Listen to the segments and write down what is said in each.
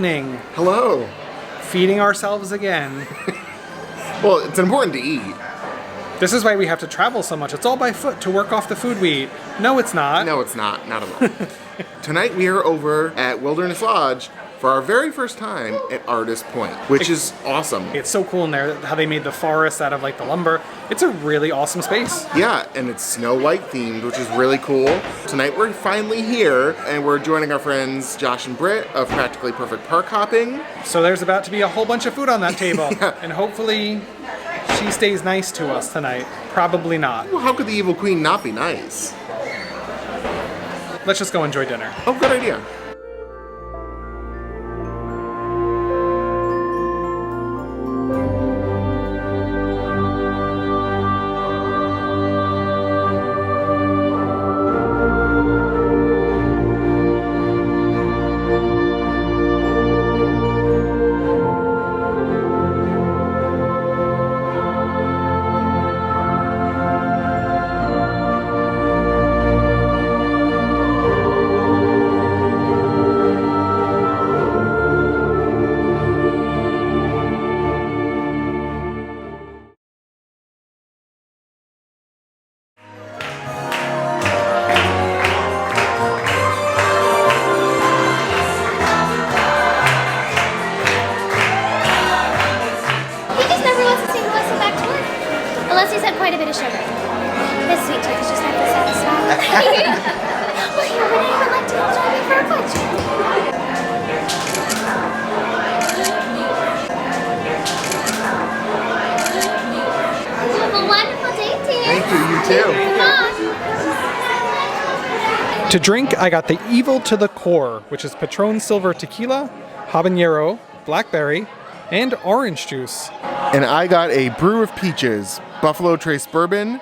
evening. Hello. Feeding ourselves again. Well, it's important to eat. This is why we have to travel so much. It's all by foot to work off the food we eat. No, it's not. No, it's not. Not at all. Tonight we are over at Wilderness Lodge for our very first time at Artist Point, which is awesome. It's so cool in there how they made the forest out of like the lumber. It's a really awesome space. Yeah, and it's Snow White themed, which is really cool. Tonight we're finally here, and we're joining our friends Josh and Britt of Practically Perfect Parkhopping. So there's about to be a whole bunch of food on that table. Yeah. And hopefully she stays nice to us tonight. Probably not. Well, how could the evil queen not be nice? Let's just go enjoy dinner. Oh, good idea. Unless he's had quite a bit of sugar. This sweet tooth is just not the satisfying. Well, here, would anyone like to join me for a butcher? Have a wonderful day, dear. Thank you, you too. Come on. To drink, I got the Evil to the Core, which is Patron Silver Tequila, habanero, blackberry, and orange juice. And I got a brew of peaches, Buffalo Trace bourbon,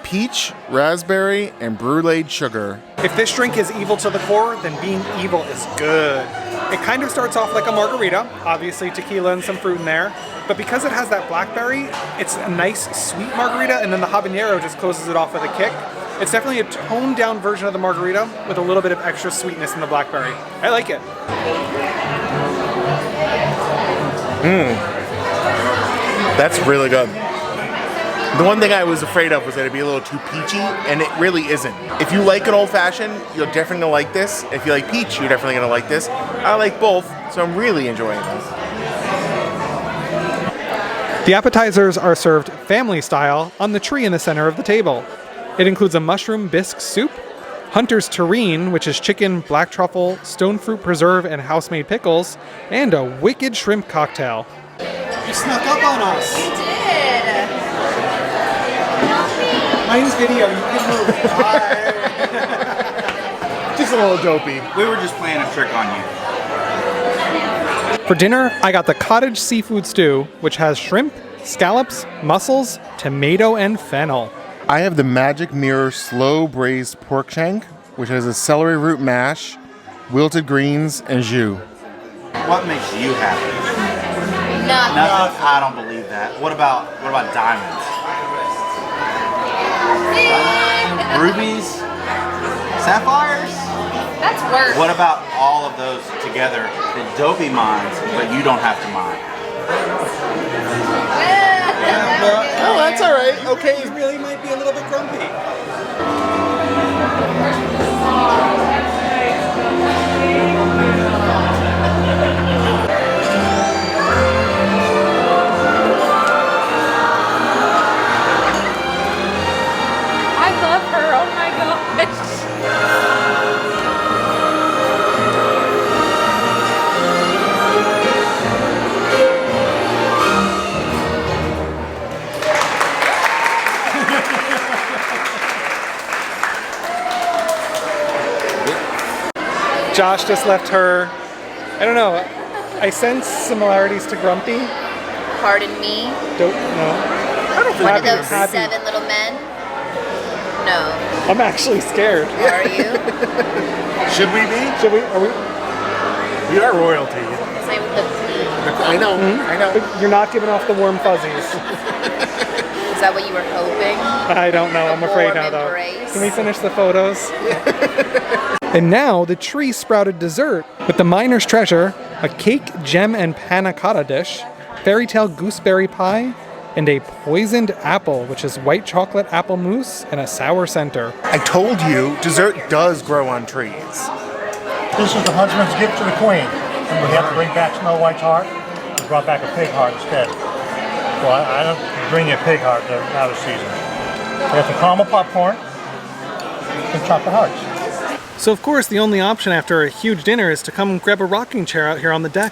peach, raspberry, and bruleed sugar. If this drink is evil to the core, then being evil is good. It kind of starts off like a margarita, obviously tequila and some fruit in there, but because it has that blackberry, it's a nice sweet margarita, and then the habanero just closes it off with a kick. It's definitely a toned down version of the margarita with a little bit of extra sweetness in the blackberry. I like it. That's really good. The one thing I was afraid of was that it'd be a little too peachy, and it really isn't. If you like an old-fashioned, you're definitely gonna like this. If you like peach, you're definitely gonna like this. I like both, so I'm really enjoying this. The appetizers are served family style on the tree in the center of the table. It includes a mushroom bisque soup, Hunter's Terrine, which is chicken, black truffle, stone fruit preserve, and house-made pickles, and a wicked shrimp cocktail. You snuck up on us. You did. Mine's video, you can move. Just a little dopey. We were just playing a trick on you. For dinner, I got the Cottage seafood stew, which has shrimp, scallops, mussels, tomato, and fennel. I have the Magic Mirror slow braised pork shank, which has a celery root mash, wilted greens, and jus. What makes you happy? Nothing. Nothing? I don't believe that. What about diamonds? Rubies? Sapphires? That's worse. What about all of those together that Dopey mines, but you don't have to mine? Oh, that's all right. Okay. He really might be a little bit grumpy. I love her. Oh my gosh. Josh just left her, I don't know, I sense similarities to Grumpy. Pardon me. No. I don't One of happy, those happy. 7 little men? No. I'm actually scared. Are you? Should we be? Are we? We are royalty. Say with the plea. I know. I know. You're not giving off the warm fuzzies. Is that what you were hoping? I don't know. I'm afraid warm now, though. embrace? Can we finish the photos? And now the tree sprouted dessert with the miner's treasure, a cake, gem, and panna cotta dish, fairy tale gooseberry pie, and a poisoned apple, which is white chocolate apple mousse and a sour center. I told you, dessert does grow on trees. This is the Huntsman's gift to the Queen. When we have to bring back Snow White's heart, we brought back a pig heart instead. Well, I don't bring you a pig heart, they're out of season. We have some caramel popcorn and chocolate hearts. So of course, the only option after a huge dinner is to come grab a rocking chair out here on the deck.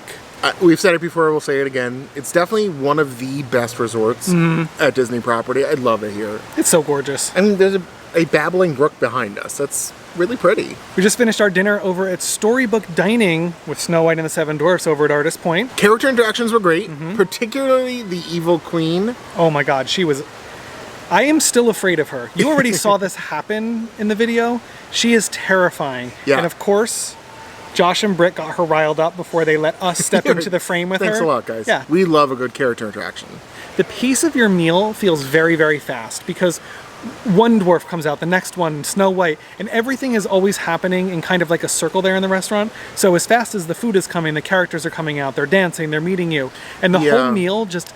We've said it before, we'll say it again. It's definitely one of the best resorts at Disney property. I love it here. It's so gorgeous. I mean, there's a babbling brook behind us. That's really pretty. We just finished our dinner over at Storybook Dining with Snow White and the Seven Dwarfs over at Artist Point. Character interactions were great, particularly the evil queen. Oh my god, she was... I am still afraid of her. You already saw this happen in the video. She is terrifying. Yeah. And of course, Josh and Britt got her riled up before they let us step into the frame with Thanks her. a lot, guys. Yeah. We love a good character interaction. The pace of your meal feels very, very fast because one dwarf comes out, the next one, Snow White, and everything is always happening in kind of like a circle there in the restaurant. So as fast as the food is coming, the characters are coming out, they're dancing, they're meeting you. And the whole meal just,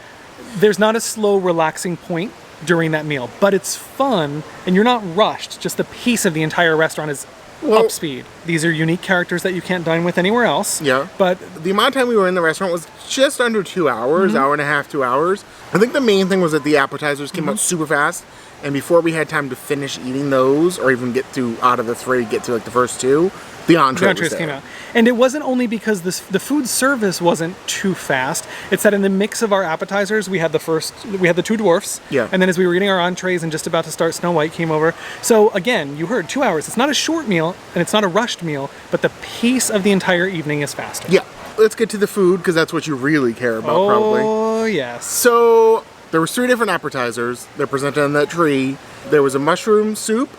there's not a slow, relaxing point during that meal, but it's fun and you're not rushed. Just the pace of the entire restaurant is up speed. These are unique characters that you can't dine with anywhere else. Yeah. But the amount of time we were in the restaurant was just under 2 hours, hour and a half, 2 hours. I think the main thing was that the appetizers came out super fast. And before we had time to finish eating those, or even get to, out of the three, get to like the first two, the entrees came out. And it wasn't only because the food service wasn't too fast. It's that in the mix of our appetizers, we had the two dwarfs. Yeah. And then as we were eating our entrees and just about to start, Snow White came over. So again, you heard 2 hours. It's not a short meal and it's not a rushed meal, but the pace of the entire evening is faster. Yeah. Let's get to the food because that's what you really care about, probably. Oh, yes. So there was 3 different appetizers. They're presented on that tree. There was a mushroom soup,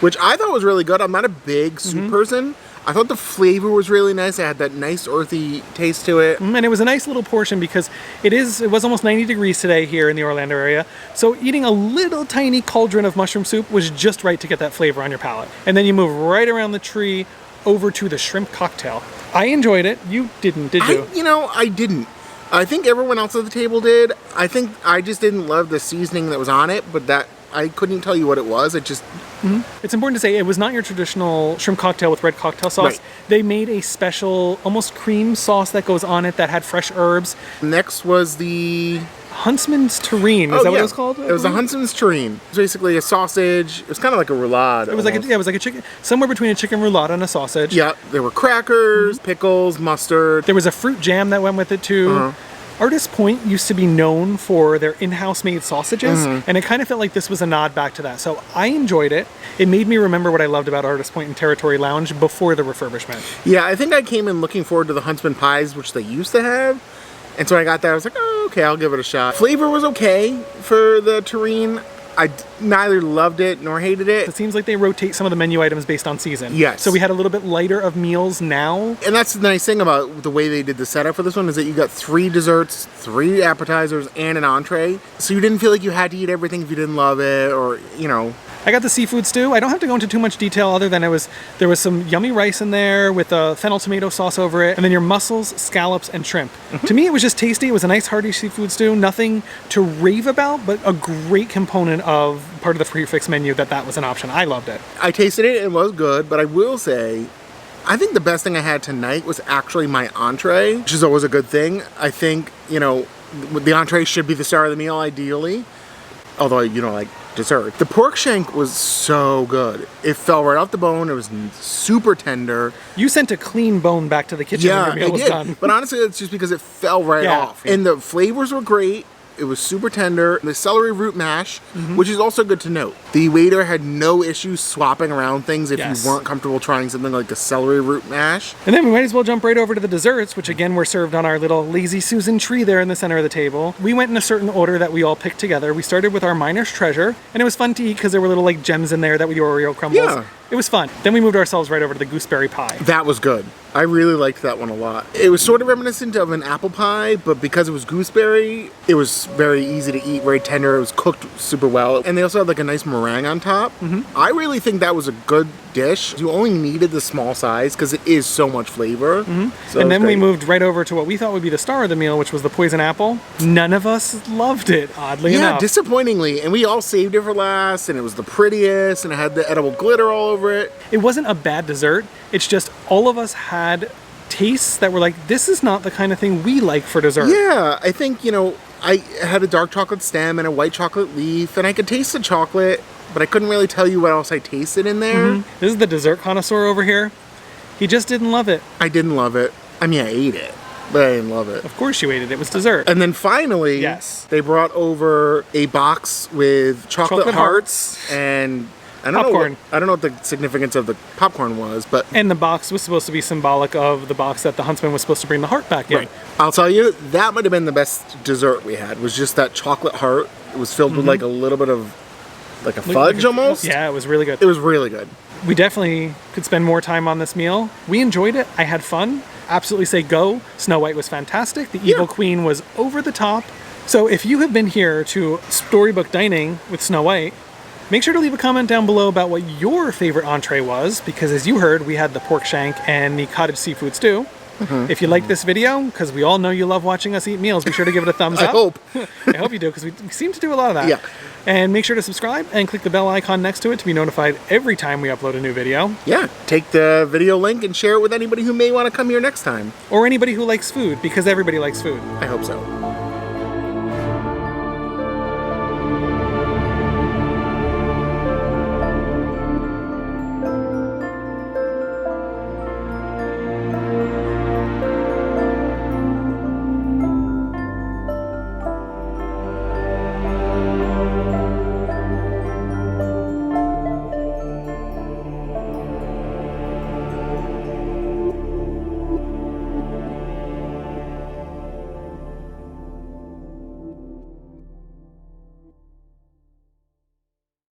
which I thought was really good. I'm not a big soup person. I thought the flavor was really nice. It had that nice earthy taste to it. And it was a nice little portion because it was almost 90 degrees today here in the Orlando area. So eating a little tiny cauldron of mushroom soup was just right to get that flavor on your palate. And then you move right around the tree over to the shrimp cocktail. I enjoyed it. You didn't, did you? I didn't. I think everyone else at the table did. I think I just didn't love the seasoning that was on it, but that I couldn't tell you what it was. It just... It's important to say it was not your traditional shrimp cocktail with red cocktail sauce. Right. They made a special, almost cream sauce that goes on it that had fresh herbs. Next was the... Huntsman's Terrine. Is that what it was called? It was a Huntsman's Terrine. It's basically a sausage. It was kind of like a roulade. It was like a chicken, somewhere between a chicken roulade and a sausage. Yeah, there were crackers, pickles, mustard. There was a fruit jam that went with it too. Artist Point used to be known for their in-house made sausages, and it kind of felt like this was a nod back to that. So I enjoyed it. It made me remember what I loved about Artist Point and Territory Lounge before the refurbishment. Yeah, I think I came in looking forward to the Huntsman pies, which they used to have. And so I got that, I was like, oh, okay, I'll give it a shot. Flavor was okay for the Terrine. I neither loved it nor hated it. It seems like they rotate some of the menu items based on season. Yes. So we had a little bit lighter of meals now. And that's the nice thing about the way they did the setup for this one is that you got 3 desserts, 3 appetizers, and an entree. So you didn't feel like you had to eat everything if you didn't love it or, you know. I got the seafood stew. I don't have to go into too much detail other than there was some yummy rice in there with a fennel tomato sauce over it, and then your mussels, scallops, and shrimp. To me, it was just tasty. It was a nice hearty seafood stew. Nothing to rave about, but a great component of part of the prefix menu that was an option. I loved it. I tasted it and it was good, but I will say, I think the best thing I had tonight was actually my entree, which is always a good thing. I think, you know, the entree should be the star of the meal, ideally. Although, you know, like dessert. The pork shank was so good. It fell right off the bone. It was super tender. You sent a clean bone back to the kitchen when your meal was done. But honestly, it's just because it fell right off. And the flavors were great. It was super tender. The celery root mash, which is also good to note. The waiter had no issues swapping around things if you weren't comfortable trying something like a celery root mash. And then we might as well jump right over to the desserts, which again were served on our little Lazy Susan tree there in the center of the table. We went in a certain order that we all picked together. We started with our miner's treasure, and it was fun to eat because there were little like gems in there that with the Oreo crumbles. Yeah. It was fun. Then we moved ourselves right over to the gooseberry pie. That was good. I really liked that one a lot. It was sort of reminiscent of an apple pie, but because it was gooseberry, it was very easy to eat, very tender. It was cooked super well. And they also had like a nice meringue on top. I really think that was a good dish. You only needed the small size because it is so much flavor. So And then we great. moved right over to what we thought would be the star of the meal, which was the poison apple. None of us loved it, oddly Yeah, enough. disappointingly. And we all saved it for last, and it was the prettiest, and it had the edible glitter all over it. It wasn't a bad dessert. It's just all of us had tastes that were like, this is not the kind of thing we like for dessert. Yeah, I think, I had a dark chocolate stem and a white chocolate leaf, and I could taste the chocolate, but I couldn't really tell you what else I tasted in there. This is the dessert connoisseur over here. He just didn't love it. I didn't love it. I mean, I ate it, but I didn't love it. Of course you ate it. It was dessert. And then finally, Yes. they brought over a box with chocolate hearts and I don't Popcorn. know what the significance of the popcorn was, but And the box was supposed to be symbolic of the box that the Huntsman was supposed to bring the heart back in. right. I'll tell you, that might have been the best dessert we had. Was just that chocolate heart. It was filled with like a little bit of like a fudge almost. Yeah, it was really good. It was really good. We definitely could spend more time on this meal. We enjoyed it. I had fun. Absolutely say go. Snow White was fantastic. The Evil Queen was over the top. So if you have been here to Storybook Dining with Snow White, make sure to leave a comment down below about what your favorite entree was, because as you heard, we had the pork shank and the cottage seafood stew. If you like this video, because we all know you love watching us eat meals, be sure to give it a thumbs I up. hope. I hope you do, because we seem to do a lot of that. Yeah. And make sure to subscribe and click the bell icon next to it to be notified every time we upload a new video. Yeah. Take the video link and share it with anybody who may want to come here next time. Or anybody who likes food, because everybody likes food. I hope so.